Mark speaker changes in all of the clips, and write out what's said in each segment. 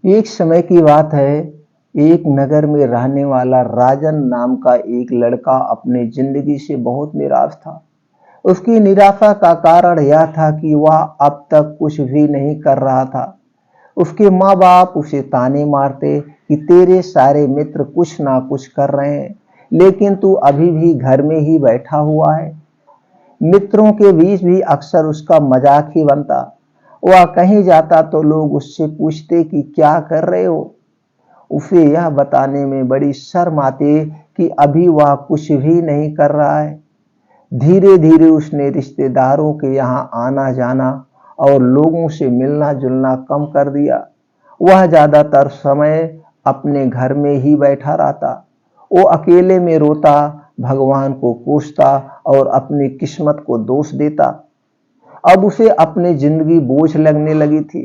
Speaker 1: एक समय की बात है। एक नगर में रहने वाला राजन नाम का एक लड़का अपने जिंदगी से बहुत निराश था। उसकी निराशा का कारण यह था कि वह अब तक कुछ भी नहीं कर रहा था। उसके माँ बाप उसे ताने मारते कि तेरे सारे मित्र कुछ ना कुछ कर रहे हैं, लेकिन तू अभी भी घर में ही बैठा हुआ है। मित्रों के बीच भी अक्सर उसका मजाक ही बनता। वह कहीं जाता तो लोग उससे पूछते कि क्या कर रहे हो। उसे यह बताने में बड़ी शर्म आती कि अभी वह कुछ भी नहीं कर रहा है। धीरे धीरे उसने रिश्तेदारों के यहाँ आना जाना और लोगों से मिलना जुलना कम कर दिया। वह ज्यादातर समय अपने घर में ही बैठा रहता। वो अकेले में रोता, भगवान को कोसता और अपनी किस्मत को दोष देता। अब उसे अपनी जिंदगी बोझ लगने लगी थी।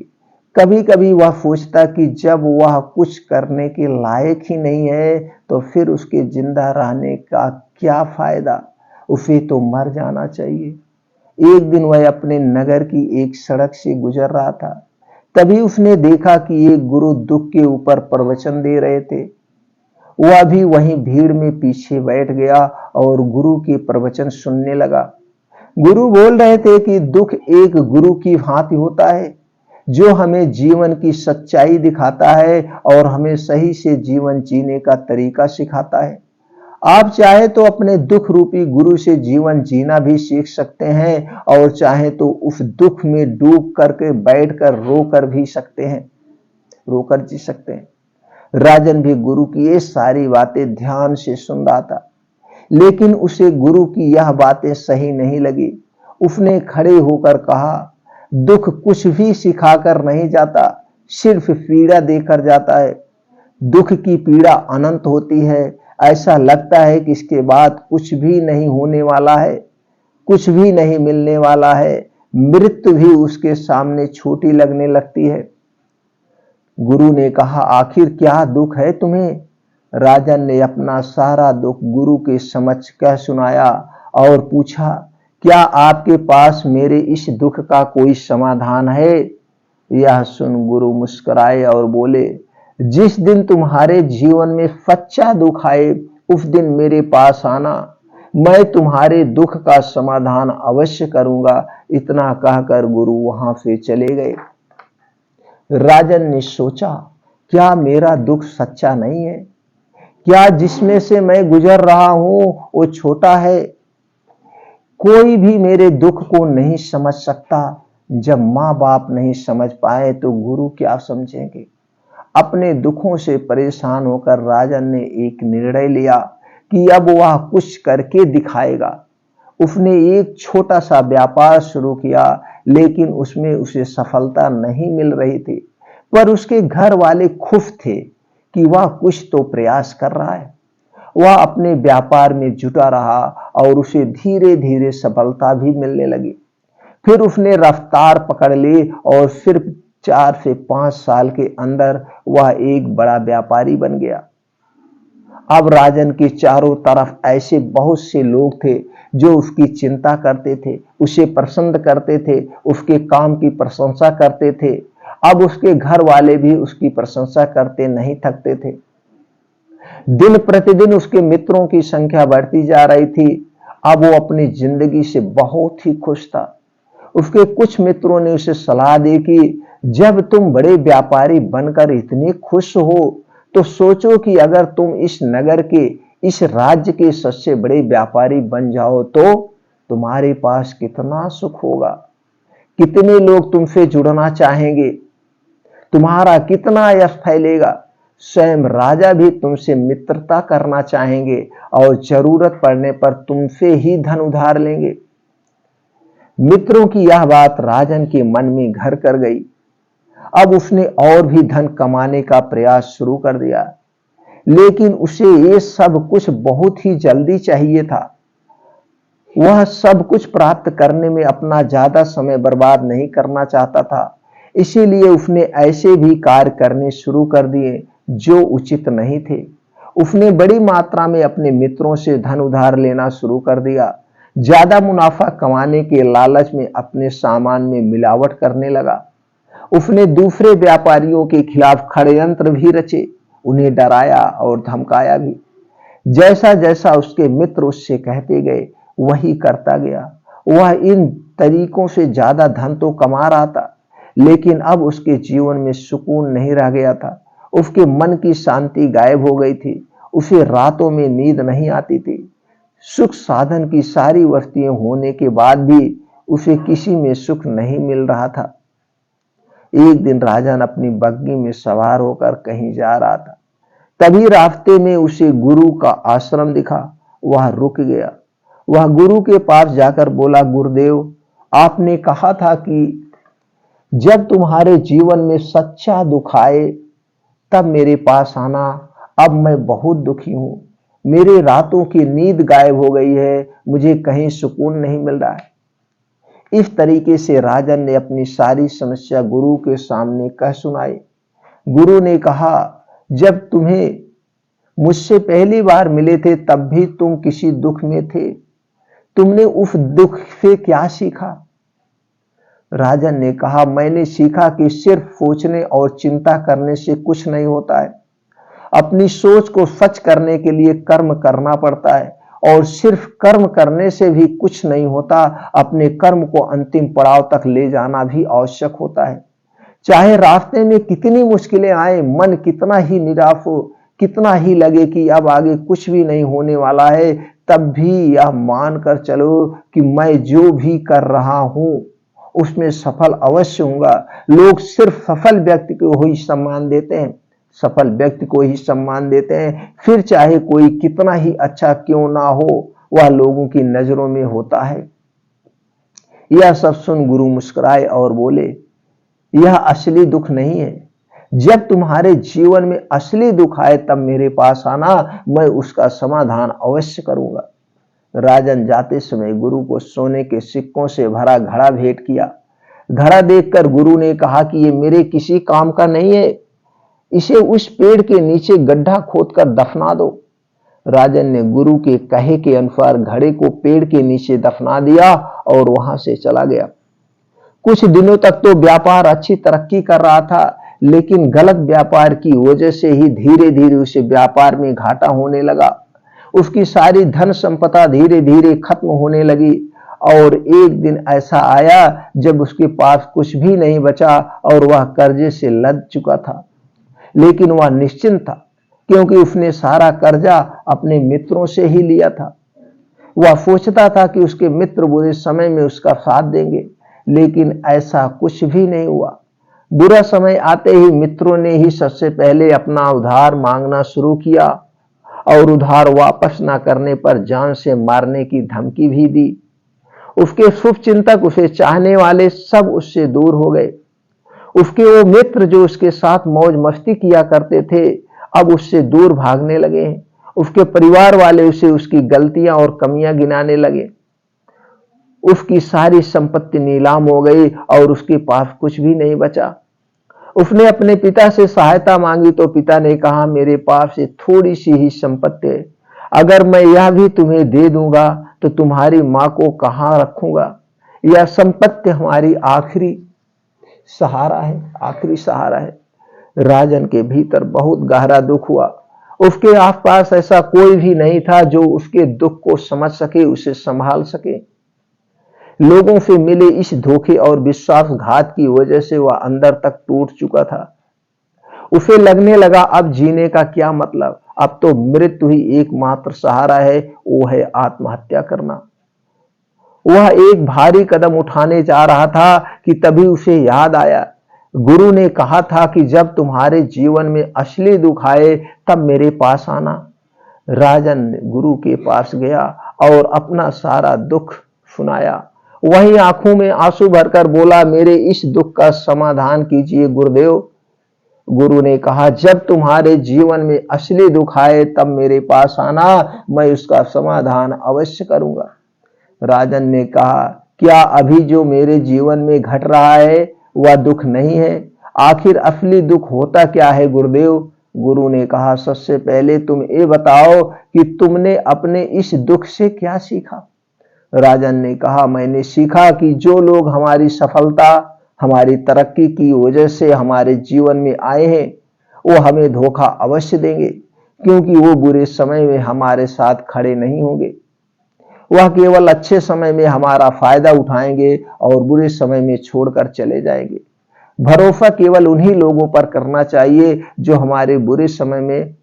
Speaker 1: कभी कभी वह सोचता कि जब वह कुछ करने के लायक ही नहीं है तो फिर उसके जिंदा रहने का क्या फायदा। उसे तो मर जाना चाहिए। एक दिन वह अपने नगर की एक सड़क से गुजर रहा था। तभी उसने देखा कि एक गुरु दुख के ऊपर प्रवचन दे रहे थे। वह भी वहीं भीड़ में पीछे बैठ गया और गुरु के प्रवचन सुनने लगा। गुरु बोल रहे थे कि दुख एक गुरु की भांति होता है, जो हमें जीवन की सच्चाई दिखाता है और हमें सही से जीवन जीने का तरीका सिखाता है। आप चाहे तो अपने दुख रूपी गुरु से जीवन जीना भी सीख सकते हैं और चाहे तो उस दुख में डूब करके बैठकर रोकर भी सकते हैं, रोकर जी सकते हैं। राजन भी गुरु की ये सारी बातें ध्यान से सुन रहा था, लेकिन उसे गुरु की यह बातें सही नहीं लगी। उसने खड़े होकर कहा, दुख कुछ भी सिखाकर नहीं जाता, सिर्फ पीड़ा देकर जाता है। दुख की पीड़ा अनंत होती है। ऐसा लगता है कि इसके बाद कुछ भी नहीं होने वाला है, कुछ भी नहीं मिलने वाला है। मृत्यु भी उसके सामने छोटी लगने लगती है। गुरु ने कहा, आखिर क्या दुख है तुम्हें। राजन ने अपना सारा दुख गुरु के समक्ष कह सुनाया और पूछा, क्या आपके पास मेरे इस दुख का कोई समाधान है। यह सुन गुरु मुस्कुराए और बोले, जिस दिन तुम्हारे जीवन में सच्चा दुख आए उस दिन मेरे पास आना, मैं तुम्हारे दुख का समाधान अवश्य करूंगा। इतना कहकर गुरु वहां से चले गए। राजन ने सोचा, क्या मेरा दुख सच्चा नहीं है। क्या जिसमें से मैं गुजर रहा हूं वो छोटा है। कोई भी मेरे दुख को नहीं समझ सकता। जब माँ बाप नहीं समझ पाए तो गुरु क्या समझेंगे। अपने दुखों से परेशान होकर राजन ने एक निर्णय लिया कि अब वह कुछ करके दिखाएगा। उसने एक छोटा सा व्यापार शुरू किया, लेकिन उसमें उसे सफलता नहीं मिल रही थी। पर उसके घर वाले खुश थे कि वह कुछ तो प्रयास कर रहा है। वह अपने व्यापार में जुटा रहा और उसे धीरे धीरे सफलता भी मिलने लगी। फिर उसने रफ्तार पकड़ ली और सिर्फ 4 से 5 साल के अंदर वह एक बड़ा व्यापारी बन गया। अब राजन के चारों तरफ ऐसे बहुत से लोग थे जो उसकी चिंता करते थे, उसे पसंद करते थे, उसके काम की प्रशंसा करते थे। अब उसके घर वाले भी उसकी प्रशंसा करते नहीं थकते थे। दिन प्रतिदिन उसके मित्रों की संख्या बढ़ती जा रही थी। अब वो अपनी जिंदगी से बहुत ही खुश था। उसके कुछ मित्रों ने उसे सलाह दी कि जब तुम बड़े व्यापारी बनकर इतने खुश हो तो सोचो कि अगर तुम इस नगर के, इस राज्य के सबसे बड़े व्यापारी बन जाओ तो तुम्हारे पास कितना सुख होगा। कितने लोग तुमसे जुड़ना चाहेंगे, तुम्हारा कितना यश फैलेगा। स्वयं राजा भी तुमसे मित्रता करना चाहेंगे और जरूरत पड़ने पर तुमसे ही धन उधार लेंगे। मित्रों की यह बात राजन के मन में घर कर गई। अब उसने और भी धन कमाने का प्रयास शुरू कर दिया, लेकिन उसे ये सब कुछ बहुत ही जल्दी चाहिए था। वह सब कुछ प्राप्त करने में अपना ज्यादा समय बर्बाद नहीं करना चाहता था। इसीलिए उसने ऐसे भी कार्य करने शुरू कर दिए जो उचित नहीं थे। उसने बड़ी मात्रा में अपने मित्रों से धन उधार लेना शुरू कर दिया। ज्यादा मुनाफा कमाने के लालच में अपने सामान में मिलावट करने लगा। उसने दूसरे व्यापारियों के खिलाफ षड्यंत्र भी रचे, उन्हें डराया और धमकाया भी। जैसा जैसा उसके मित्र उससे कहते गए वही करता गया। वह इन तरीकों से ज्यादा धन तो कमा रहा था, लेकिन अब उसके जीवन में सुकून नहीं रह गया था। उसके मन की शांति गायब हो गई थी। उसे रातों में नींद नहीं आती थी। सुख साधन की सारी वस्तुएं होने के बाद भी उसे किसी में सुख नहीं मिल रहा था। एक दिन राजन अपनी बग्गी में सवार होकर कहीं जा रहा था। तभी रास्ते में उसे गुरु का आश्रम दिखा। वह रुक गया। वह गुरु के पास जाकर बोला, गुरुदेव, आपने कहा था कि जब तुम्हारे जीवन में सच्चा दुख आए तब मेरे पास आना। अब मैं बहुत दुखी हूं। मेरे रातों की नींद गायब हो गई है। मुझे कहीं सुकून नहीं मिल रहा है। इस तरीके से राजन ने अपनी सारी समस्या गुरु के सामने कह सुनाई। गुरु ने कहा, जब तुम्हें मुझसे पहली बार मिले थे तब भी तुम किसी दुख में थे। तुमने उस दुख से क्या सीखा? राजन ने कहा, मैंने सीखा कि सिर्फ सोचने और चिंता करने से कुछ नहीं होता है। अपनी सोच को सच करने के लिए कर्म करना पड़ता है, और सिर्फ कर्म करने से भी कुछ नहीं होता। अपने कर्म को अंतिम पड़ाव तक ले जाना भी आवश्यक होता है। चाहे रास्ते में कितनी मुश्किलें आए, मन कितना ही निराश हो, कितना ही लगे कि अब आगे कुछ भी नहीं होने वाला है, तब भी यह मानकर चलो कि मैं जो भी कर रहा हूं उसमें सफल अवश्य होऊंगा। लोग सिर्फ सफल व्यक्ति को ही सम्मान देते हैं, सफल व्यक्ति को ही सम्मान देते हैं। फिर चाहे कोई कितना ही अच्छा क्यों ना हो, वह लोगों की नजरों में होता है। यह सब सुन गुरु मुस्कुराए और बोले, यह असली दुख नहीं है। जब तुम्हारे जीवन में असली दुख आए तब मेरे पास आना, मैं उसका समाधान अवश्य करूंगा। राजन जाते समय गुरु को सोने के सिक्कों से भरा घड़ा भेंट किया। घड़ा देखकर गुरु ने कहा कि ये मेरे किसी काम का नहीं है, इसे उस पेड़ के नीचे गड्ढा खोदकर दफना दो। राजन ने गुरु के कहे के अनुसार घड़े को पेड़ के नीचे दफना दिया और वहां से चला गया। कुछ दिनों तक तो व्यापार अच्छी तरक्की कर रहा था, लेकिन गलत व्यापार की वजह से ही धीरे धीरे उसे व्यापार में घाटा होने लगा। उसकी सारी धन संपदा धीरे धीरे खत्म होने लगी, और एक दिन ऐसा आया जब उसके पास कुछ भी नहीं बचा और वह कर्जे से लद चुका था। लेकिन वह निश्चिंत था, क्योंकि उसने सारा कर्जा अपने मित्रों से ही लिया था। वह सोचता था कि उसके मित्र बुरे समय में उसका साथ देंगे, लेकिन ऐसा कुछ भी नहीं हुआ। बुरा समय आते ही मित्रों ने ही सबसे पहले अपना उधार मांगना शुरू किया, और उधार वापस ना करने पर जान से मारने की धमकी भी दी। उसके शुभ चिंतक, उसे चाहने वाले सब उससे दूर हो गए। उसके वो मित्र जो उसके साथ मौज मस्ती किया करते थे, अब उससे दूर भागने लगे हैं। उसके परिवार वाले उसे उसकी गलतियां और कमियां गिनाने लगे। उसकी सारी संपत्ति नीलाम हो गई और उसके पास कुछ भी नहीं बचा। उसने अपने पिता से सहायता मांगी तो पिता ने कहा, मेरे पास ये थोड़ी सी ही संपत्ति है। अगर मैं यह भी तुम्हें दे दूंगा तो तुम्हारी मां को कहां रखूंगा? यह संपत्ति हमारी आखिरी सहारा है, आखिरी सहारा है। राजन के भीतर बहुत गहरा दुख हुआ। उसके आसपास ऐसा कोई भी नहीं था जो उसके दुख को समझ सके, उसे संभाल सके। लोगों से मिले इस धोखे और विश्वासघात की वजह से वह अंदर तक टूट चुका था। उसे लगने लगा, अब जीने का क्या मतलब? अब तो मृत्यु ही एकमात्र सहारा है, वो है आत्महत्या करना। वह एक भारी कदम उठाने जा रहा था कि तभी उसे याद आया, गुरु ने कहा था कि जब तुम्हारे जीवन में असली दुख आए तब मेरे पास आना। राजन गुरु के पास गया और अपना सारा दुख सुनाया। वही आंखों में आंसू भरकर बोला, मेरे इस दुख का समाधान कीजिए गुरुदेव। गुरु ने कहा, जब तुम्हारे जीवन में असली दुख आए तब मेरे पास आना, मैं उसका समाधान अवश्य करूंगा। राजन ने कहा, क्या अभी जो मेरे जीवन में घट रहा है वह दुख नहीं है? आखिर असली दुख होता क्या है गुरुदेव? गुरु ने कहा, सबसे पहले तुम ये बताओ कि तुमने अपने इस दुख से क्या सीखा? राजन ने कहा, मैंने सीखा कि जो लोग हमारी सफलता, हमारी तरक्की की वजह से हमारे जीवन में आए हैं, वो हमें धोखा अवश्य देंगे, क्योंकि वो बुरे समय में हमारे साथ खड़े नहीं होंगे। वह केवल अच्छे समय में हमारा फायदा उठाएंगे और बुरे समय में छोड़कर चले जाएंगे। भरोसा केवल उन्हीं लोगों पर करना चाहिए जो हमारे बुरे समय में,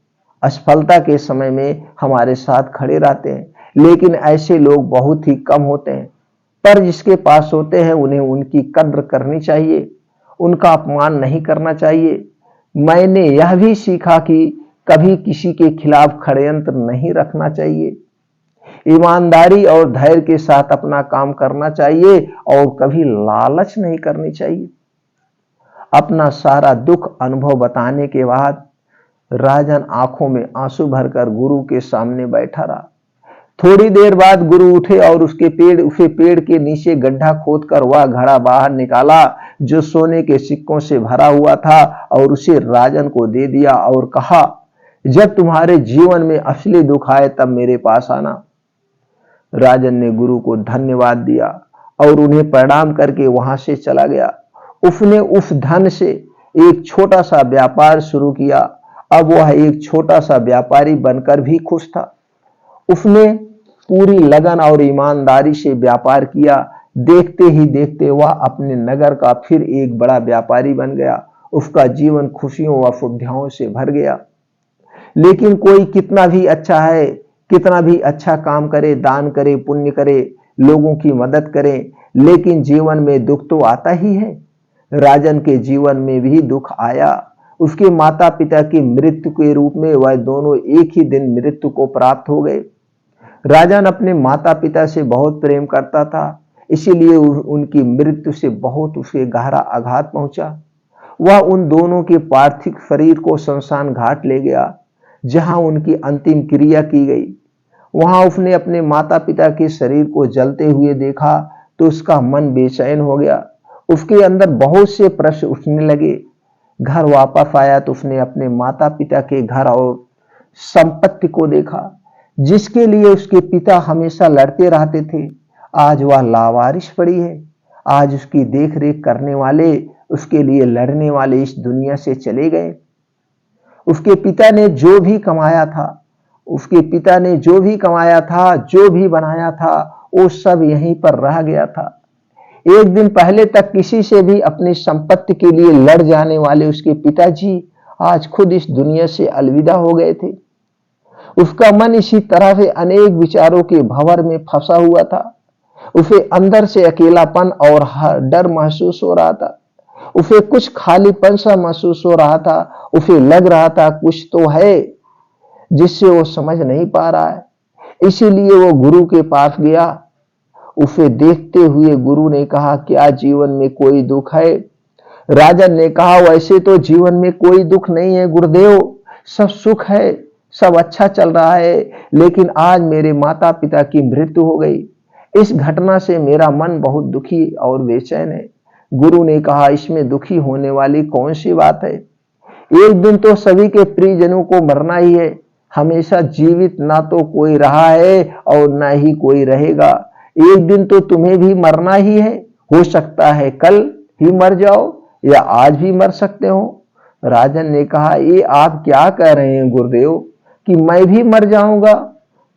Speaker 1: असफलता के समय में हमारे साथ खड़े रहते हैं। लेकिन ऐसे लोग बहुत ही कम होते हैं, पर जिसके पास होते हैं उन्हें उनकी कद्र करनी चाहिए, उनका अपमान नहीं करना चाहिए। मैंने यह भी सीखा कि कभी किसी के खिलाफ षड्यंत्र नहीं रखना चाहिए। ईमानदारी और धैर्य के साथ अपना काम करना चाहिए और कभी लालच नहीं करनी चाहिए। अपना सारा दुख अनुभव बताने के बाद राजन आंखों में आंसू भरकर गुरु के सामने बैठा रहा। थोड़ी देर बाद गुरु उठे और उसे पेड़ के नीचे गड्ढा खोदकर वह घड़ा बाहर निकाला जो सोने के सिक्कों से भरा हुआ था और उसे राजन को दे दिया और कहा, जब तुम्हारे जीवन में असली दुख आए तब मेरे पास आना। राजन ने गुरु को धन्यवाद दिया और उन्हें प्रणाम करके वहां से चला गया। उसने उस धन से एक छोटा सा व्यापार शुरू किया। अब वह एक छोटा सा व्यापारी बनकर भी खुश था। उसने पूरी लगन और ईमानदारी से व्यापार किया। देखते ही देखते वह अपने नगर का फिर एक बड़ा व्यापारी बन गया। उसका जीवन खुशियों व सुविधाओं से भर गया। लेकिन कोई कितना भी अच्छा है, कितना भी अच्छा काम करे, दान करे, पुण्य करे, लोगों की मदद करे, लेकिन जीवन में दुख तो आता ही है। राजन के जीवन में भी दुख आया। उसके माता पिता की मृत्यु के रूप में वह दोनों एक ही दिन मृत्यु को प्राप्त हो गए। राजन अपने माता पिता से बहुत प्रेम करता था, इसीलिए उनकी मृत्यु से बहुत उसे गहरा आघात पहुंचा। वह उन दोनों के पार्थिव शरीर को शमशान घाट ले गया, जहां उनकी अंतिम क्रिया की गई। वहां उसने अपने माता पिता के शरीर को जलते हुए देखा तो उसका मन बेचैन हो गया। उसके अंदर बहुत से प्रश्न उठने लगे। घर वापस आया तो उसने अपने माता पिता के घर और संपत्ति को देखा, जिसके लिए उसके पिता हमेशा लड़ते रहते थे। आज वह लावारिस पड़ी है। आज उसकी देख रेख करने वाले, उसके लिए लड़ने वाले इस दुनिया से चले गए। उसके पिता ने जो भी कमाया था, जो भी बनाया था, वो सब यहीं पर रह गया था। एक दिन पहले तक किसी से भी अपनी संपत्ति के लिए लड़ जाने वाले उसके पिताजी आज खुद इस दुनिया से अलविदा हो गए थे। उसका मन इसी तरह से अनेक विचारों के भंवर में फंसा हुआ था। उसे अंदर से अकेलापन और डर महसूस हो रहा था। उसे कुछ खालीपन सा महसूस हो रहा था। उसे लग रहा था कुछ तो है जिससे वो समझ नहीं पा रहा है। इसीलिए वो गुरु के पास गया। उसे देखते हुए गुरु ने कहा, क्या जीवन में कोई दुख है? राजन ने कहा, वैसे तो जीवन में कोई दुख नहीं है गुरुदेव, सब सुख है, सब अच्छा चल रहा है, लेकिन आज मेरे माता पिता की मृत्यु हो गई। इस घटना से मेरा मन बहुत दुखी और बेचैन है। गुरु ने कहा, इसमें दुखी होने वाली कौन सी बात है? एक दिन तो सभी के प्रियजनों को मरना ही है। हमेशा जीवित ना तो कोई रहा है और ना ही कोई रहेगा। एक दिन तो तुम्हें भी मरना ही है। हो सकता है कल ही मर जाओ या आज भी मर सकते हो। राजन ने कहा, ये आप क्या कह रहे हैं गुरुदेव कि मैं भी मर जाऊंगा?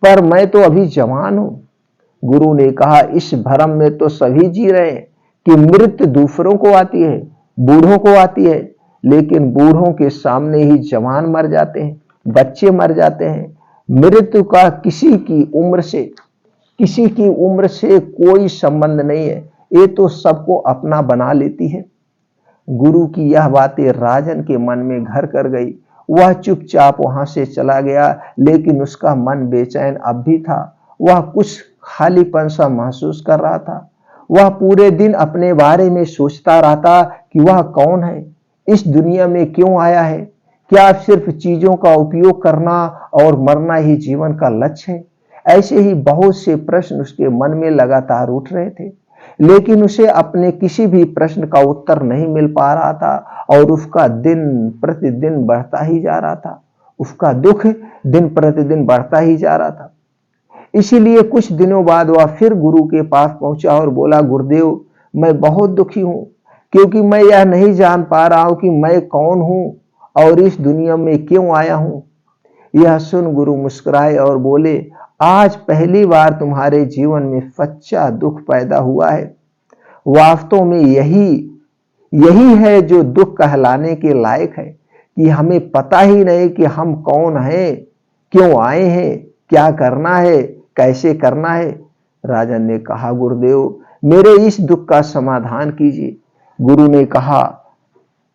Speaker 1: पर मैं तो अभी जवान हूं। गुरु ने कहा, इस भ्रम में तो सभी जी रहे हैं कि मृत्यु दूसरों को आती है, बूढ़ों को आती है, लेकिन बूढ़ों के सामने ही जवान मर जाते हैं, बच्चे मर जाते हैं। मृत्यु का किसी की उम्र से कोई संबंध नहीं है। ये तो सबको अपना बना लेती है। गुरु की यह बातें राजन के मन में घर कर गई। वह चुपचाप वहां से चला गया, लेकिन उसका मन बेचैन अब भी था। वह कुछ खालीपन सा महसूस कर रहा था। वह पूरे दिन अपने बारे में सोचता रहता कि वह कौन है, इस दुनिया में क्यों आया है। क्या सिर्फ चीजों का उपयोग करना और मरना ही जीवन का लक्ष्य है? ऐसे ही बहुत से प्रश्न उसके मन में लगातार उठ रहे थे, लेकिन उसे अपने किसी भी प्रश्न का उत्तर नहीं मिल पा रहा था और उसका दिन प्रतिदिन बढ़ता ही जा रहा था। उसका दुख दिन प्रतिदिन बढ़ता ही जा रहा था। इसीलिए कुछ दिनों बाद वह फिर गुरु के पास पहुंचा और बोला, गुरुदेव, मैं बहुत दुखी हूं। क्योंकि मैं यह नहीं जान पा रहा हूं कि मैं कौन हूं और इस दुनिया में क्यों आया हूं। यह सुन गुरु मुस्कुराए और बोले, आज पहली बार तुम्हारे जीवन में सच्चा दुख पैदा हुआ है। वास्तव में यही है जो दुख कहलाने के लायक है कि हमें पता ही नहीं कि हम कौन हैं, क्यों आए हैं, क्या करना है, कैसे करना है। राजन ने कहा, गुरुदेव मेरे इस दुख का समाधान कीजिए। गुरु ने कहा,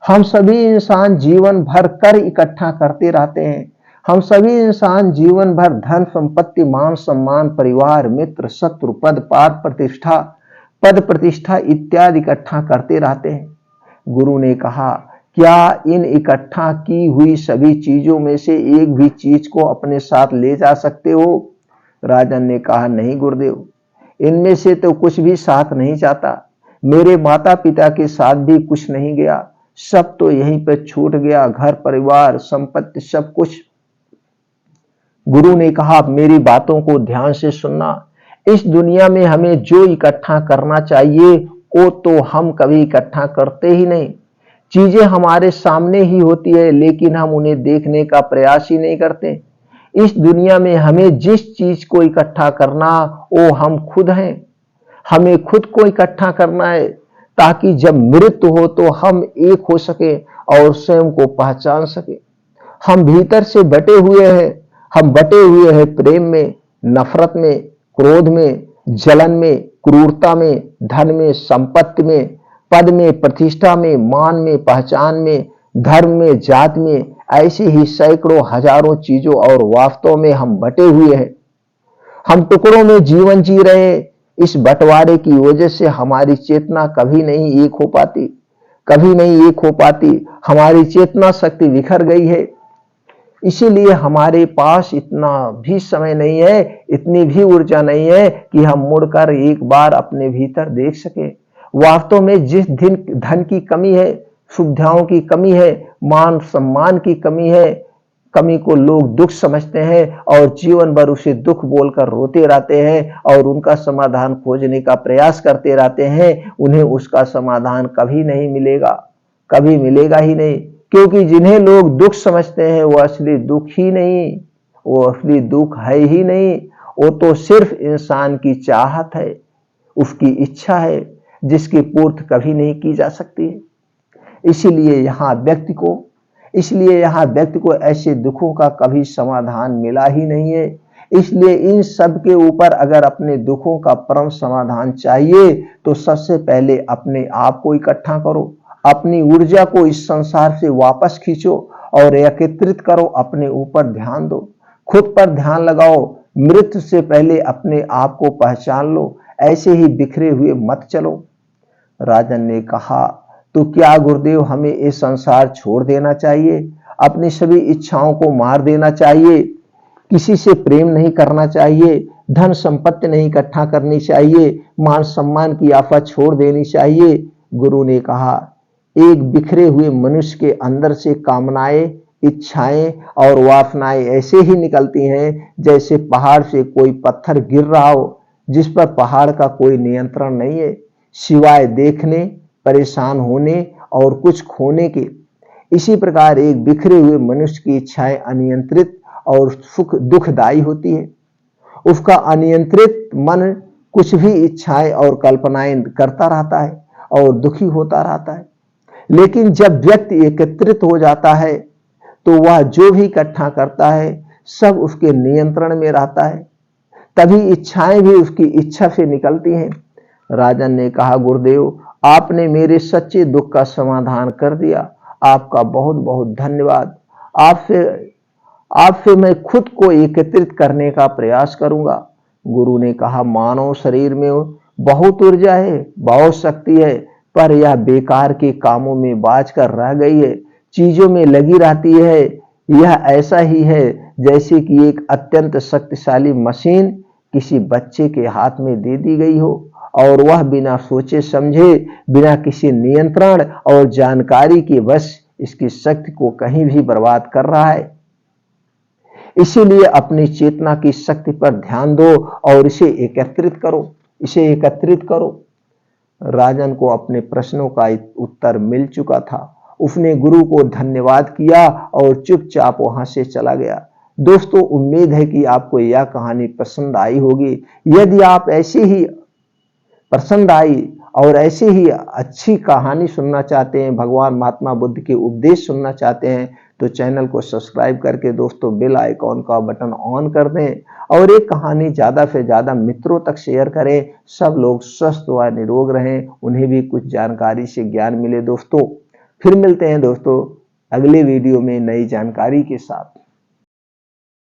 Speaker 1: हम सभी इंसान जीवन भर कर इकट्ठा करते रहते हैं। हम सभी इंसान जीवन भर धन संपत्ति मान सम्मान परिवार मित्र शत्रु पद प्रतिष्ठा इत्यादि इकट्ठा करते रहते हैं। गुरु ने कहा, क्या इन इकट्ठा की हुई सभी चीजों में से एक भी चीज को अपने साथ ले जा सकते हो? राजन ने कहा, नहीं गुरुदेव, इनमें से तो कुछ भी साथ नहीं जाता। मेरे माता पिता के साथ भी कुछ नहीं गया, सब तो यहीं पर छूट गया, घर परिवार संपत्ति सब कुछ। गुरु ने कहा, मेरी बातों को ध्यान से सुनना। इस दुनिया में हमें जो इकट्ठा करना चाहिए वो तो हम कभी इकट्ठा करते ही नहीं। चीजें हमारे सामने ही होती है लेकिन हम उन्हें देखने का प्रयास ही नहीं करते। इस दुनिया में हमें जिस चीज को इकट्ठा करना वो हम खुद हैं। हमें खुद को इकट्ठा करना है ताकि जब मृत्यु हो तो हम एक हो सके और स्वयं को पहचान सके। हम भीतर से बटे हुए हैं। हम बटे हुए हैं प्रेम में, नफरत में, क्रोध में, जलन में, क्रूरता में, धन में, संपत्ति में, पद में, प्रतिष्ठा में, मान में, पहचान में, धर्म में, जात में, ऐसी ही सैकड़ों हजारों चीजों और वास्तव में हम बटे हुए हैं। हम टुकड़ों में जीवन जी रहे हैं। इस बंटवारे की वजह से हमारी चेतना कभी नहीं एक हो पाती। हमारी चेतना शक्ति बिखर गई है। इसीलिए हमारे पास इतना भी समय नहीं है, इतनी भी ऊर्जा नहीं है कि हम मुड़कर एक बार अपने भीतर देख सके। वास्तव में जिस धन की कमी है, सुविधाओं की कमी है, मान सम्मान की कमी है, कमी को लोग दुख समझते हैं और जीवन भर उसे दुख बोलकर रोते रहते हैं और उनका समाधान खोजने का प्रयास करते रहते हैं। उन्हें उसका समाधान कभी नहीं मिलेगा, कभी मिलेगा ही नहीं। क्योंकि जिन्हें लोग दुख समझते हैं वो असली दुख ही नहीं, वो असली दुख है ही नहीं। वो तो सिर्फ इंसान की चाहत है, उसकी इच्छा है जिसकी पूर्ति कभी नहीं की जा सकती। इसलिए यहाँ व्यक्ति को ऐसे दुखों का कभी समाधान मिला ही नहीं है। इसलिए इन सब के ऊपर अगर अपने दुखों का परम समाधान चाहिए तो सबसे पहले अपने आप को इकट्ठा करो, अपनी ऊर्जा को इस संसार से वापस खींचो और एकत्रित करो, अपने ऊपर ध्यान दो, खुद पर ध्यान लगाओ। मृत्यु से पहले अपने आप को पहचान लो, ऐसे ही बिखरे हुए मत चलो। राजन ने कहा, तो क्या गुरुदेव हमें ये संसार छोड़ देना चाहिए, अपनी सभी इच्छाओं को मार देना चाहिए, किसी से प्रेम नहीं करना चाहिए, धन संपत्ति नहीं इकट्ठा करनी चाहिए, मान सम्मान की आफत छोड़ देनी चाहिए? गुरु ने कहा, एक बिखरे हुए मनुष्य के अंदर से कामनाएं, इच्छाएं और वासनाएं ऐसे ही निकलती हैं जैसे पहाड़ से कोई पत्थर गिर रहा हो जिस पर पहाड़ का कोई नियंत्रण नहीं है, सिवाय देखने, परेशान होने और कुछ खोने के। इसी प्रकार एक बिखरे हुए मनुष्य की इच्छाएं अनियंत्रित और सुख दुखदायी होती है। उसका अनियंत्रित मन कुछ भी इच्छाएं और कल्पनाएं करता रहता है और दुखी होता रहता है। लेकिन जब व्यक्ति एकत्रित हो जाता है तो वह जो भी इकट्ठा करता है सब उसके नियंत्रण में रहता है, तभी इच्छाएं भी उसकी इच्छा से निकलती हैं। राजन ने कहा, गुरुदेव आपने मेरे सच्चे दुख का समाधान कर दिया, आपका बहुत बहुत धन्यवाद। आपसे मैं खुद को एकत्रित करने का प्रयास करूंगा। गुरु ने कहा, मानव शरीर में बहुत ऊर्जा है, बहुत शक्ति है, पर यह बेकार के कामों में बाझ कर रह गई है, चीजों में लगी रहती है। यह ऐसा ही है जैसे कि एक अत्यंत शक्तिशाली मशीन किसी बच्चे के हाथ में दे दी गई हो और वह बिना सोचे समझे, बिना किसी नियंत्रण और जानकारी के बस इसकी शक्ति को कहीं भी बर्बाद कर रहा है। इसीलिए अपनी चेतना की शक्ति पर ध्यान दो और इसे एकत्रित करो। राजन को अपने प्रश्नों का उत्तर मिल चुका था। उसने गुरु को धन्यवाद किया और चुपचाप वहां से चला गया। दोस्तों, उम्मीद है कि आपको यह कहानी पसंद आई होगी। यदि आप ऐसे ही पसंद आई और ऐसे ही अच्छी कहानी सुनना चाहते हैं, भगवान महात्मा बुद्ध के उपदेश सुनना चाहते हैं, तो चैनल को सब्सक्राइब करके दोस्तों बेल आइकॉन का बटन ऑन कर दें और एक कहानी ज्यादा से ज्यादा मित्रों तक शेयर करें। सब लोग स्वस्थ व निरोग रहें, उन्हें भी कुछ जानकारी से ज्ञान मिले। दोस्तों, फिर मिलते हैं दोस्तों अगले वीडियो में नई जानकारी के साथ।